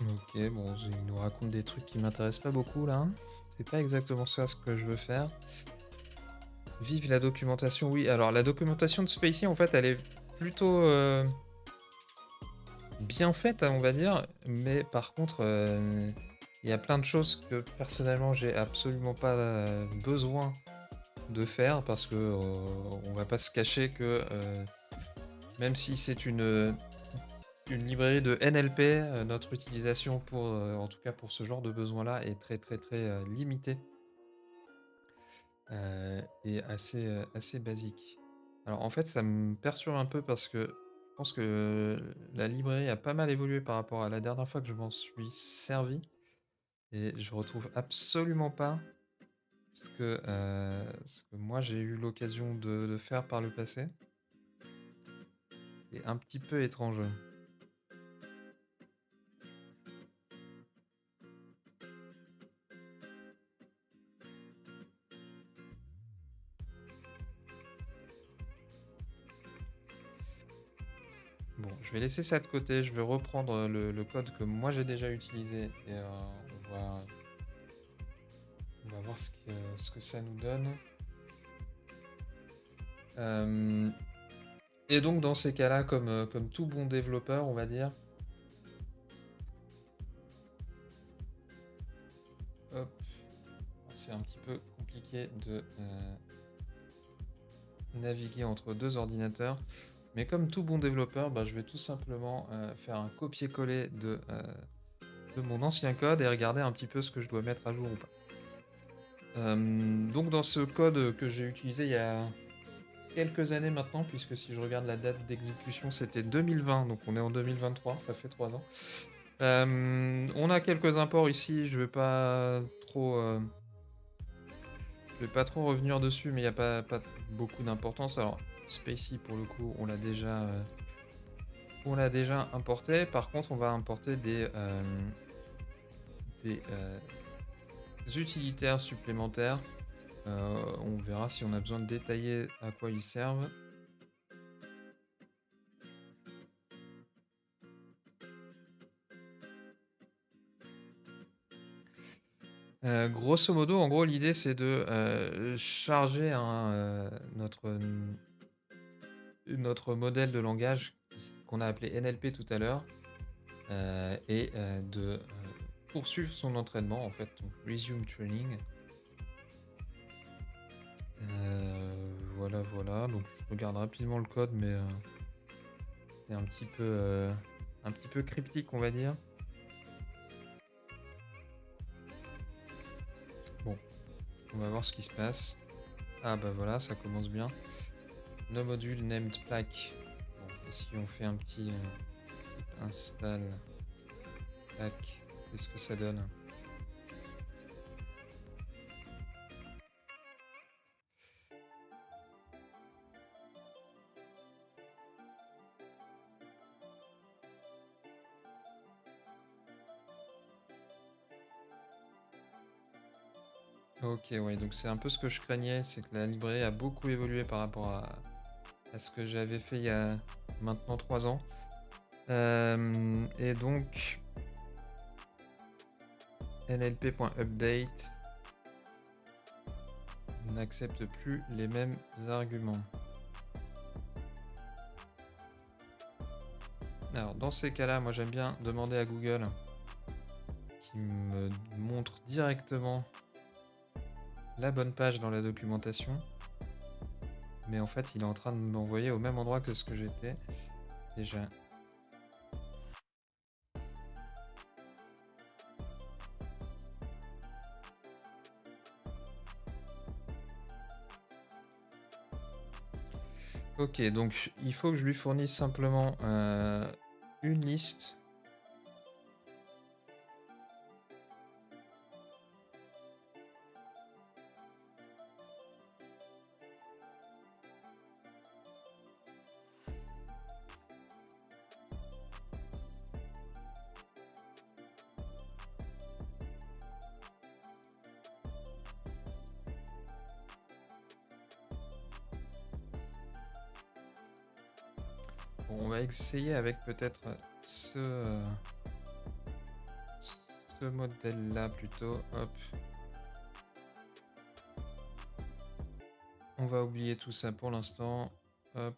Ok, bon, il nous raconte des trucs qui m'intéressent pas beaucoup là. C'est pas exactement ça ce que je veux faire. Vive la documentation, oui. Alors, la documentation de Spacey, en fait, elle est plutôt bien faite, on va dire. Mais par contre, il y a plein de choses que personnellement, j'ai absolument pas besoin de faire parce que on va pas se cacher que même si c'est une librairie de NLP, notre utilisation pour, en tout cas pour ce genre de besoin-là, est très très très limitée et assez basique. Alors en fait, ça me perturbe un peu parce que je pense que la librairie a pas mal évolué par rapport à la dernière fois que je m'en suis servi et je retrouve absolument pas ce que moi j'ai eu l'occasion de faire par le passé. C'est un petit peu étrange. Bon, je vais laisser ça de côté, je vais reprendre le code que moi j'ai déjà utilisé et on va voir ce que ça nous donne. Et donc dans ces cas-là, comme tout bon développeur, on va dire, hop, c'est un petit peu compliqué de naviguer entre deux ordinateurs. Mais comme tout bon développeur, bah, je vais tout simplement faire un copier-coller de mon ancien code et regarder un petit peu ce que je dois mettre à jour ou pas. Donc dans ce code que j'ai utilisé il y a quelques années maintenant, puisque si je regarde la date d'exécution, c'était 2020, donc on est en 2023, ça fait 3 ans. On a quelques imports ici, je vais pas trop revenir dessus, mais il n'y a pas beaucoup d'importance. Alors, Spacey, pour le coup, on l'a déjà on l'a déjà importé. Par contre, on va importer des utilitaires supplémentaires. On verra si on a besoin de détailler à quoi ils servent. Grosso modo, en gros, l'idée c'est de charger notre modèle de langage qu'on a appelé NLP tout à l'heure, et de poursuivre son entraînement en fait, donc resume training. Voilà, voilà. Donc je regarde rapidement le code, mais c'est un petit peu cryptique, on va dire. Bon, on va voir ce qui se passe. Ah bah voilà, ça commence bien. No module named plaque. Bon, et si on fait un petit install plaque, qu'est-ce que ça donne? Ok, ouais, donc c'est un peu ce que je craignais, c'est que la librairie a beaucoup évolué par rapport à ce que j'avais fait il y a maintenant 3 ans. Et donc, nlp.update n'accepte plus les mêmes arguments. Alors, dans ces cas-là, moi j'aime bien demander à Google qui me montre directement la bonne page dans la documentation. Mais en fait, il est en train de m'envoyer au même endroit que ce que j'étais déjà. Ok, donc il faut que je lui fournisse simplement une liste. Bon, on va essayer avec peut-être ce modèle-là plutôt. Hop. On va oublier tout ça pour l'instant. Hop.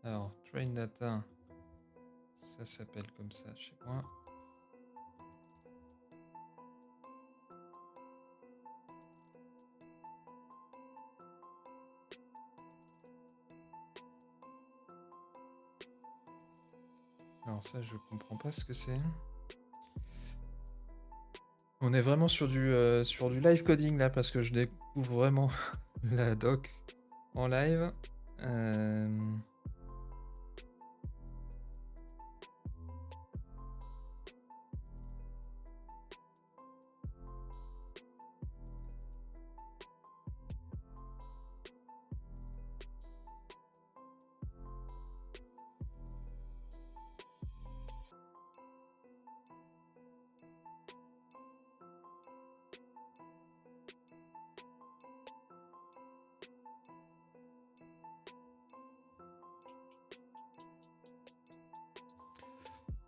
Alors, train data, ça s'appelle comme ça chez moi. Alors ça, je comprends pas ce que c'est. On est vraiment sur du live coding là, parce que je découvre vraiment la doc en live.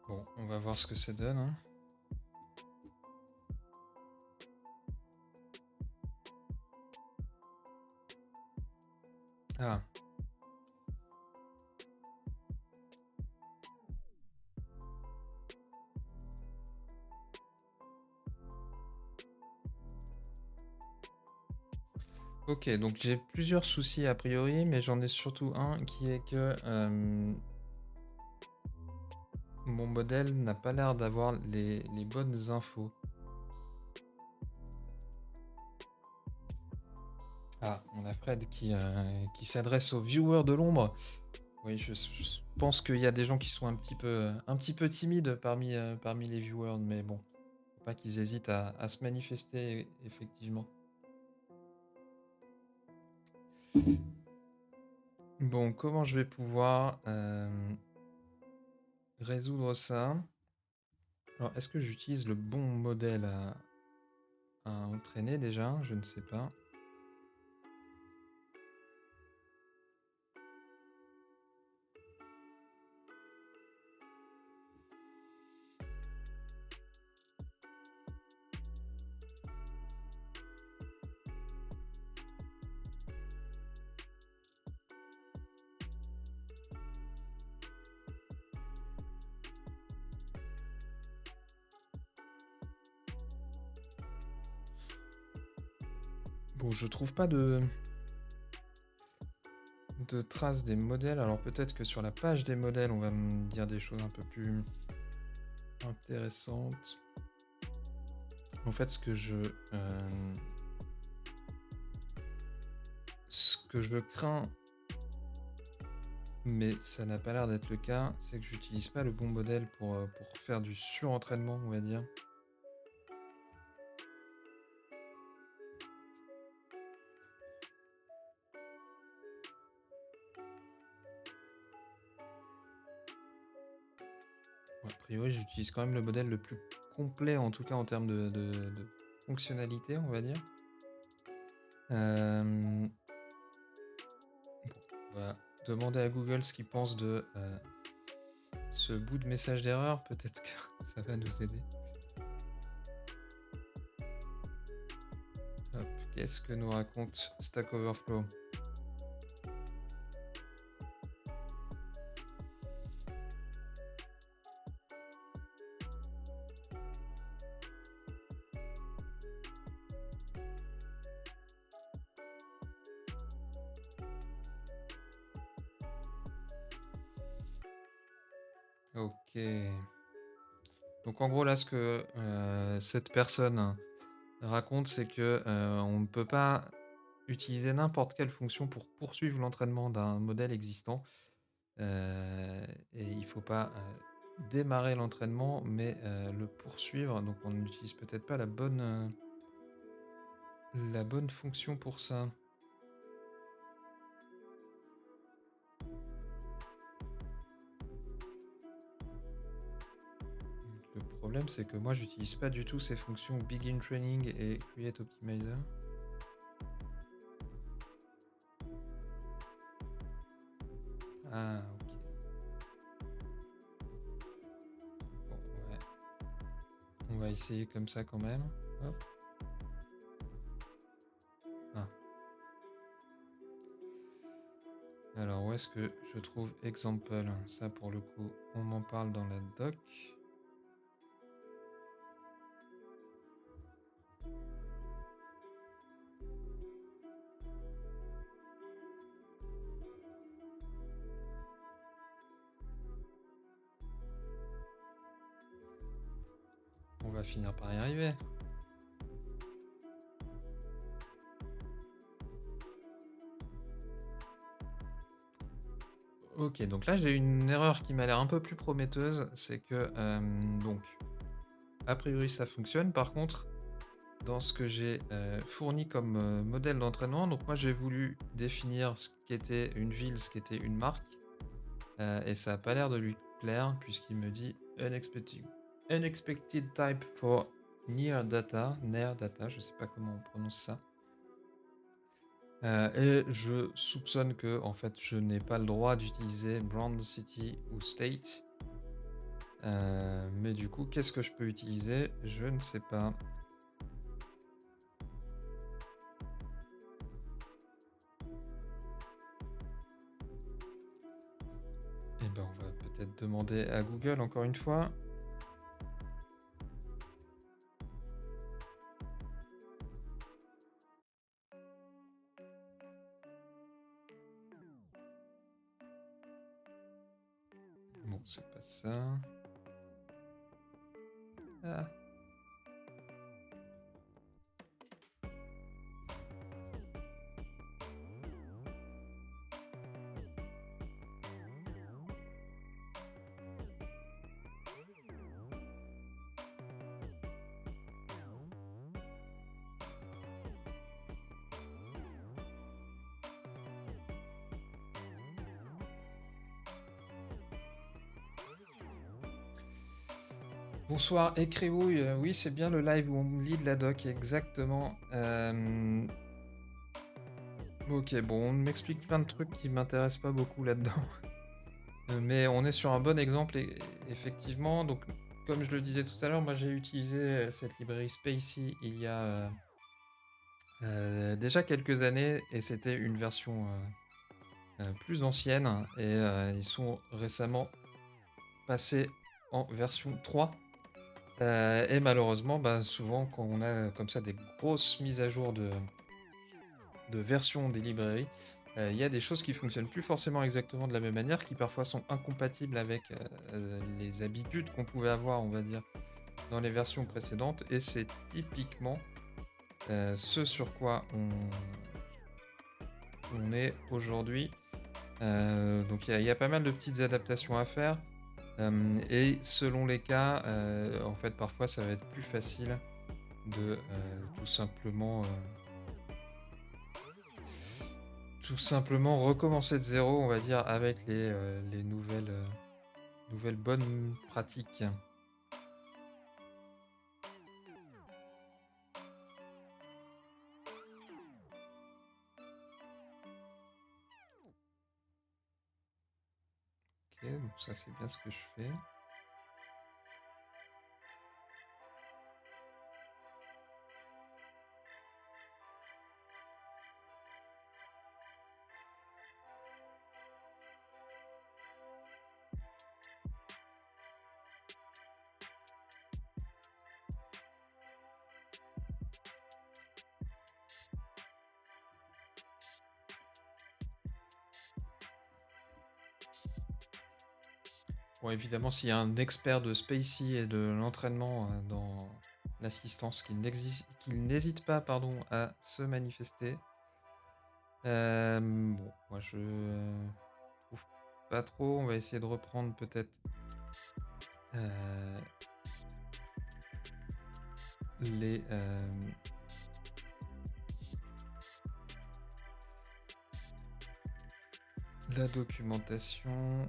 Bon, on va voir ce que ça donne. Hein. Ah. Ok, donc j'ai plusieurs soucis a priori, mais j'en ai surtout un qui est que mon modèle n'a pas l'air d'avoir les bonnes infos. Ah, on a Fred qui s'adresse aux viewers de l'ombre. Oui, je pense qu'il y a des gens qui sont un petit peu timides parmi les viewers, mais bon, faut pas qu'ils hésitent à se manifester, effectivement. Bon, comment je vais pouvoir, résoudre ça? Alors, est-ce que j'utilise le bon modèle à entraîner déjà? Je ne sais pas. Bon, je trouve pas de traces des modèles. Alors peut-être que sur la page des modèles, on va me dire des choses un peu plus intéressantes. En fait, ce que je crains, mais ça n'a pas l'air d'être le cas, c'est que j'utilise pas le bon modèle pour faire du surentraînement, on va dire. A priori, j'utilise quand même le modèle le plus complet, en tout cas en termes de fonctionnalité, on va dire. Hem, on va demander à Google ce qu'il pense de, ce bout de message d'erreur. Peut-être que ça va nous aider. Hop, qu'est-ce que nous raconte Stack Overflow? OK. Donc en gros là, ce que, cette personne raconte, c'est que, on ne peut pas utiliser n'importe quelle fonction pour poursuivre l'entraînement d'un modèle existant, et il faut pas, démarrer l'entraînement, mais, le poursuivre. Donc on n'utilise peut-être pas la bonne fonction pour ça. Le problème, c'est que moi, j'utilise pas du tout ces fonctions Begin Training et Create Optimizer. Ah, OK. Bon, ouais, on va essayer comme ça quand même. Hop. Ah. Alors, où est-ce que je trouve example? Ça, pour le coup, on m'en parle dans la doc. On va finir par y arriver. OK, donc là, j'ai une erreur qui m'a l'air un peu plus prometteuse. C'est que, donc, a priori, ça fonctionne. Par contre, dans ce que j'ai, fourni comme, modèle d'entraînement, donc moi, j'ai voulu définir ce qu'était une ville, ce qu'était une marque. Et ça a pas l'air de lui plaire puisqu'il me dit unexpected type for near data, je sais pas comment on prononce ça. Et je soupçonne que en fait, je n'ai pas le droit d'utiliser brand, city ou state. Mais du coup, qu'est-ce que je peux utiliser? Je ne sais pas. Et ben, on va peut-être demander à Google encore une fois. Bon, c'est pas ça. Ah! Bonsoir, Écréouille. Oui, c'est bien le live où on me lit de la doc, exactement. Ok, bon, on m'explique plein de trucs qui m'intéressent pas beaucoup là-dedans. Mais on est sur un bon exemple, effectivement. Donc, comme je le disais tout à l'heure, moi j'ai utilisé cette librairie Spacey il y a déjà quelques années, et c'était une version plus ancienne. Et ils sont récemment passés en version 3. Et malheureusement, bah, souvent quand on a comme ça des grosses mises à jour de versions des librairies, il y a des choses qui fonctionnent plus forcément exactement de la même manière, qui parfois sont incompatibles avec les habitudes qu'on pouvait avoir, on va dire, dans les versions précédentes. Et c'est typiquement ce sur quoi on est aujourd'hui. Donc il y a pas mal de petites adaptations à faire. Et selon les cas, en fait, parfois ça va être plus facile de tout simplement recommencer de zéro, on va dire, avec les nouvelles bonnes pratiques. Ok, donc ça c'est bien ce que je fais. Bon, évidemment, s'il y a un expert de Spacey et de l'entraînement dans l'assistance, qu'il n'hésite pas, pardon, à se manifester. Bon, moi je trouve pas trop. On va essayer de reprendre peut-être les la documentation.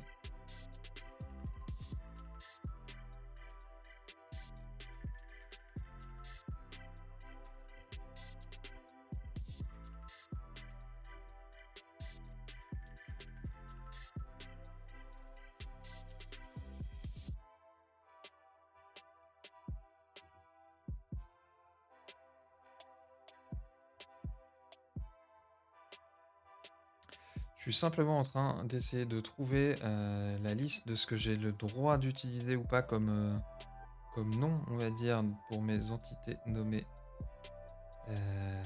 Je suis simplement en train d'essayer de trouver la liste de ce que j'ai le droit d'utiliser ou pas comme nom, on va dire, pour mes entités nommées. Euh,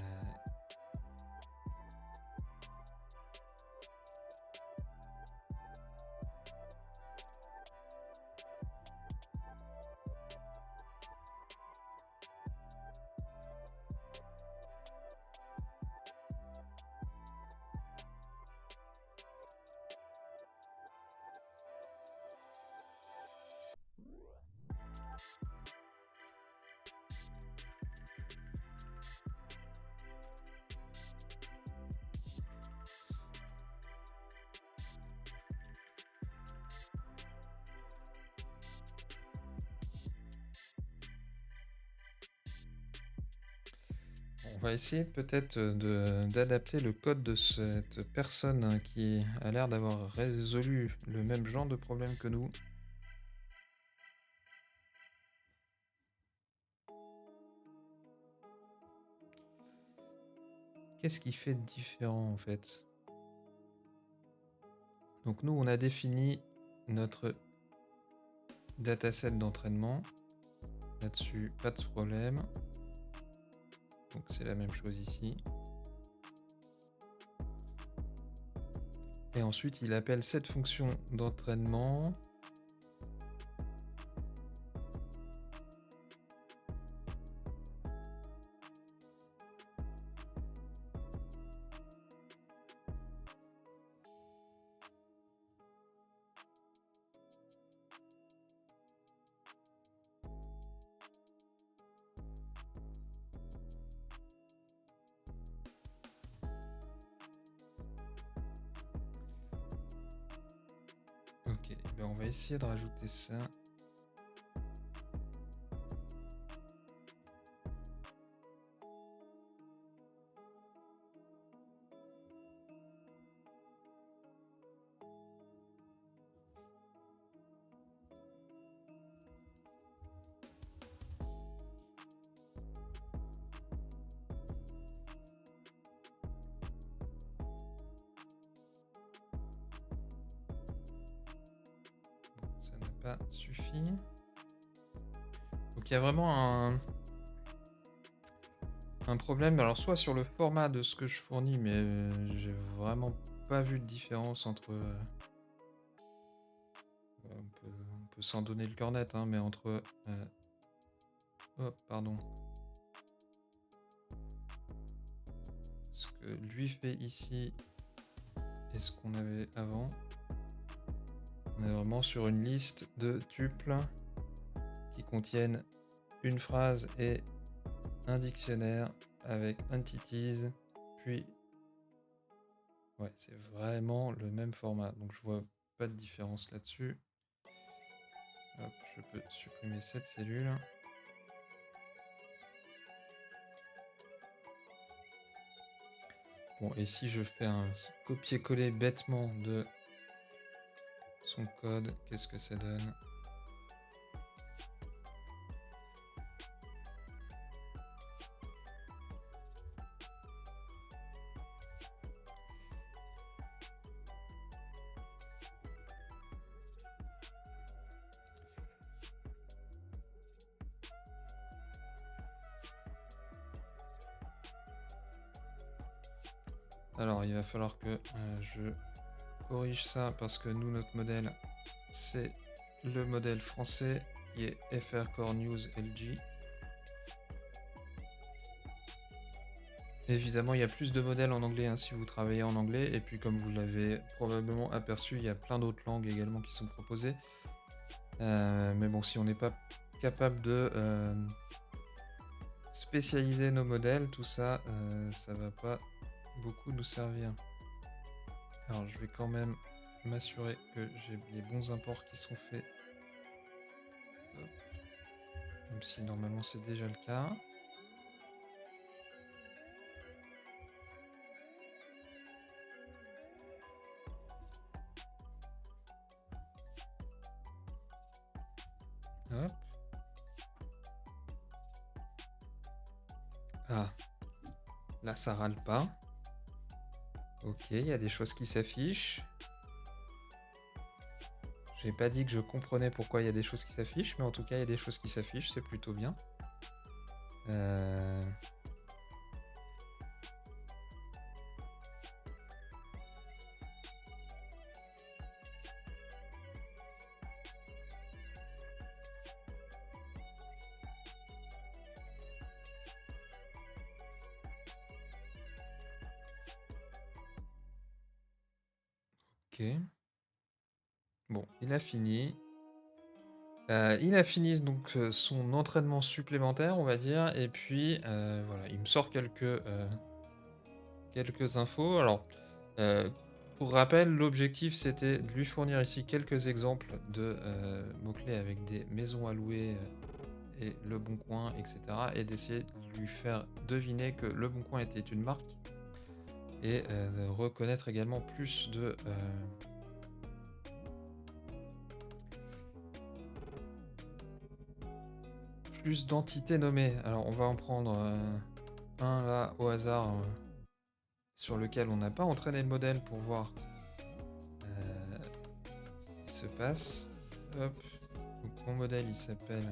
On va essayer peut-être d'adapter le code de cette personne qui a l'air d'avoir résolu le même genre de problème que nous. Qu'est-ce qui fait différent en fait? Donc nous, on a défini notre dataset d'entraînement. Là-dessus, pas de problème. Donc c'est la même chose ici. Et ensuite, il appelle cette fonction d'entraînement. Ok, ben on va essayer de rajouter ça. pas suffi. Donc il y a vraiment un problème, alors soit sur le format de ce que je fournis, mais j'ai vraiment pas vu de différence entre, on peut s'en donner le cœur net, hein, mais entre, hop, pardon, ce que lui fait ici et ce qu'on avait avant. On est vraiment sur une liste de tuples qui contiennent une phrase et un dictionnaire avec entities, puis ouais, c'est vraiment le même format, donc je vois pas de différence là-dessus. Hop, je peux supprimer cette cellule. Bon, et si je fais un copier-coller bêtement de son code, qu'est-ce que ça donne? Alors, il va falloir que je corrige ça parce que nous, notre modèle, c'est le modèle français qui est FR Core News LG. Évidemment, il y a plus de modèles en anglais hein, si vous travaillez en anglais. Et puis, comme vous l'avez probablement aperçu, il y a plein d'autres langues également qui sont proposées. Mais bon, si on n'est pas capable de spécialiser nos modèles, tout ça, ça va pas beaucoup nous servir. Alors, je vais quand même m'assurer que j'ai les bons imports qui sont faits. Hop. Même si normalement c'est déjà le cas. Hop. Ah, là ça râle pas. Ok, il y a des choses qui s'affichent. J'ai pas dit que je comprenais pourquoi il y a des choses qui s'affichent, mais en tout cas il y a des choses qui s'affichent, c'est plutôt bien. Ok. Bon, il a fini. Il a fini donc son entraînement supplémentaire, on va dire, et puis voilà, il me sort quelques infos. Alors, pour rappel, l'objectif c'était de lui fournir ici quelques exemples de mots-clés avec des maisons à louer et Le Bon Coin, etc. Et d'essayer de lui faire deviner que Le Bon Coin était une marque et de reconnaître également plus d'entités nommées. Alors on va en prendre un là au hasard sur lequel on n'a pas entraîné le modèle pour voir ce qui se passe. Hop. Donc mon modèle il s'appelle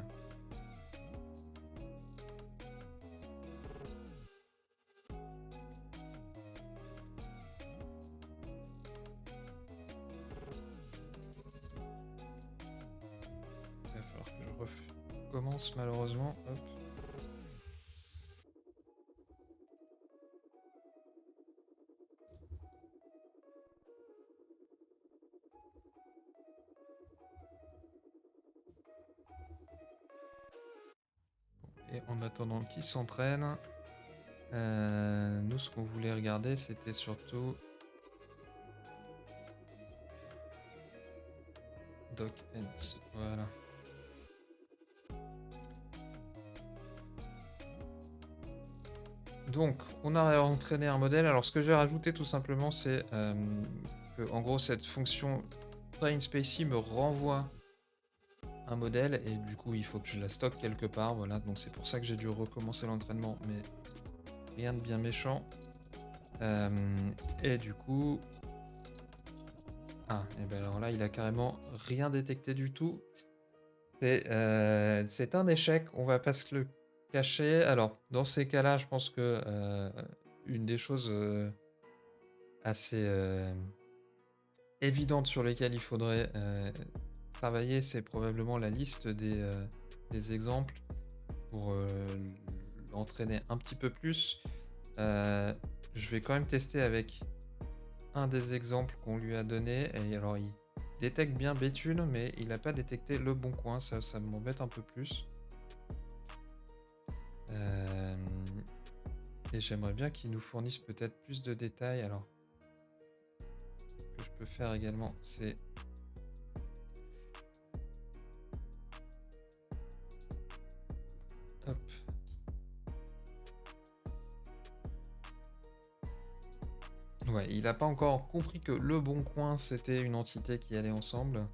il va falloir que je recommence malheureusement. Hop. Et en attendant qu'il s'entraîne, nous ce qu'on voulait regarder c'était surtout Doc Ends. Voilà. Donc, on a entraîné un modèle. Alors, ce que j'ai rajouté tout simplement, c'est que, en gros, cette fonction TrainSpacey me renvoie un modèle et du coup, il faut que je la stocke quelque part. Voilà, donc c'est pour ça que j'ai dû recommencer l'entraînement, mais rien de bien méchant. Et du coup, ah, et ben alors là, il a carrément rien détecté du tout. C'est un échec, on va pas se le cacher. Alors, dans ces cas-là, je pense que, une des choses, assez, évidentes sur lesquelles il faudrait, travailler, c'est probablement la liste des exemples pour, l'entraîner un petit peu plus. Heu, je vais quand même tester avec un des exemples qu'on lui a donné et alors il détecte bien Béthune, mais il a pas détecté Le Bon Coin, ça m'embête un peu plus. Hem et j'aimerais bien qu'il nous fournisse peut-être plus de détails. Alors, ce que je peux faire également, c'est hop, ouais, il a pas encore compris que Le Bon Coin, c'était une entité qui allait ensemble,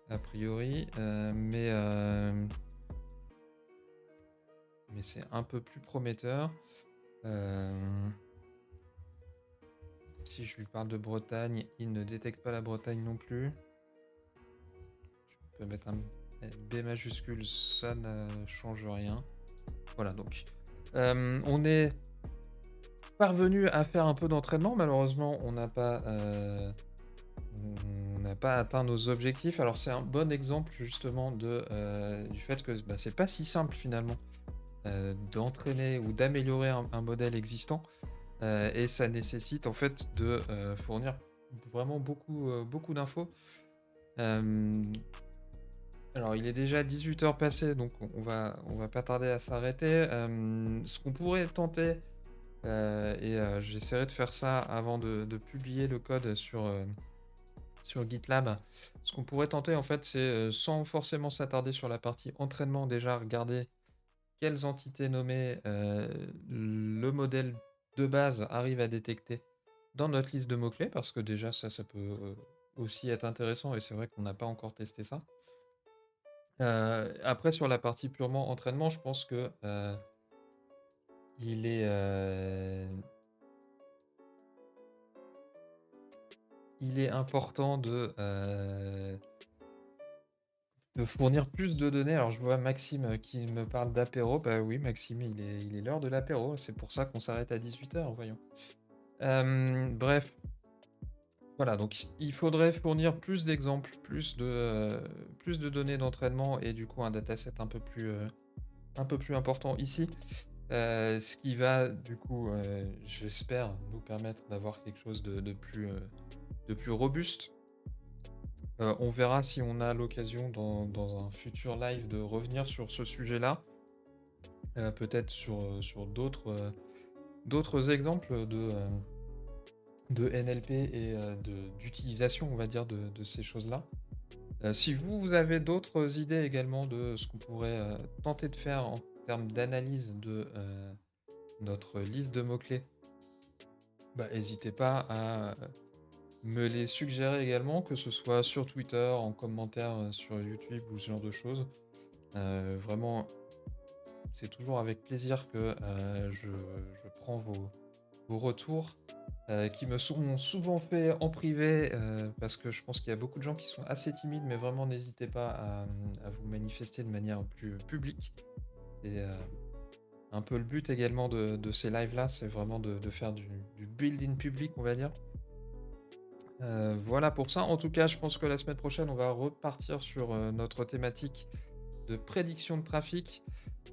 a priori, mais c'est un peu plus prometteur. Hem, si je lui parle de Bretagne, il ne détecte pas la Bretagne non plus. Je peux mettre un B majuscule, ça ne change rien. Voilà donc, on est parvenu à faire un peu d'entraînement. Malheureusement, on n'a pas atteint nos objectifs. Alors c'est un bon exemple justement du fait que, bah, c'est pas si simple finalement, d'entraîner ou d'améliorer un modèle existant, et ça nécessite en fait de, fournir vraiment beaucoup d'infos. Hem, alors il est déjà 18 heures passées, donc on va pas tarder à s'arrêter. Ce qu'on pourrait tenter, j'essaierai de faire ça avant de publier le code sur GitLab. Ce qu'on pourrait tenter en fait, c'est, sans forcément s'attarder sur la partie entraînement, déjà regarder quelles entités nommées, le modèle de base arrive à détecter dans notre liste de mots-clés, parce que déjà ça peut, aussi être intéressant et c'est vrai qu'on n'a pas encore testé ça. Après sur la partie purement entraînement, je pense que, il est, il est important de fournir plus de données. Alors je vois Maxime, qui me parle d'apéro. Bah oui Maxime, il est l'heure de l'apéro, c'est pour ça qu'on s'arrête à 18 heures, voyons. Bref, voilà donc il faudrait fournir plus d'exemples, plus de données d'entraînement et du coup un dataset un peu plus important ici. Ce qui va du coup, j'espère nous permettre d'avoir quelque chose de plus robuste. On verra si on a l'occasion dans un futur live de revenir sur ce sujet-là. Peut-être sur d'autres exemples de NLP et d'utilisation, on va dire, de ces choses-là. Si vous avez d'autres idées également de ce qu'on pourrait, tenter de faire en termes d'analyse de notre liste de mots-clés, bah, hésitez pas à me les suggérer également, que ce soit sur Twitter, en commentaire, sur YouTube ou ce genre de choses. Vraiment, c'est toujours avec plaisir que, je prends vos retours, qui me sont souvent faits en privé, parce que je pense qu'il y a beaucoup de gens qui sont assez timides, mais vraiment n'hésitez pas à vous manifester de manière plus publique. C'est, un peu le but également de ces lives-là, c'est vraiment de faire du build in public, on va dire. Voilà pour ça. En tout cas, je pense que la semaine prochaine, on va repartir sur, notre thématique de prédiction de trafic.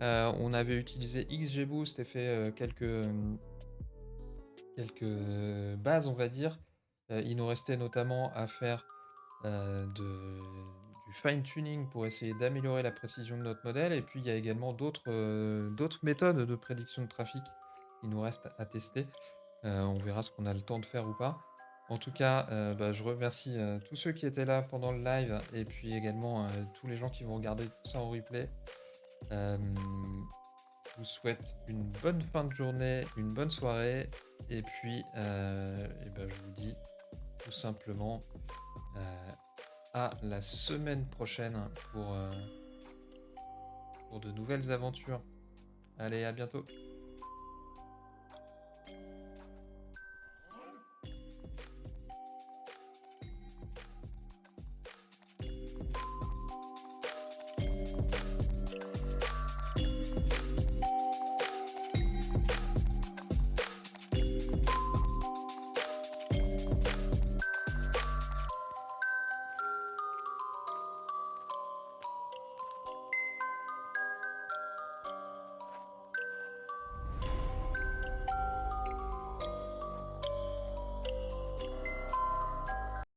On avait utilisé XGBoost et fait, quelques bases, on va dire. Il nous restait notamment à faire, du fine tuning pour essayer d'améliorer la précision de notre modèle et puis il y a également d'autres méthodes de prédiction de trafic qui nous restent à tester. On verra ce qu'on a le temps de faire ou pas. En tout cas, bah, je remercie, tous ceux qui étaient là pendant le live et puis également, tous les gens qui vont regarder tout ça en replay. Hem, je vous souhaite une bonne fin de journée, une bonne soirée et puis, et ben, je vous dis tout simplement, heu, à la semaine prochaine pour de nouvelles aventures. Allez, à bientôt.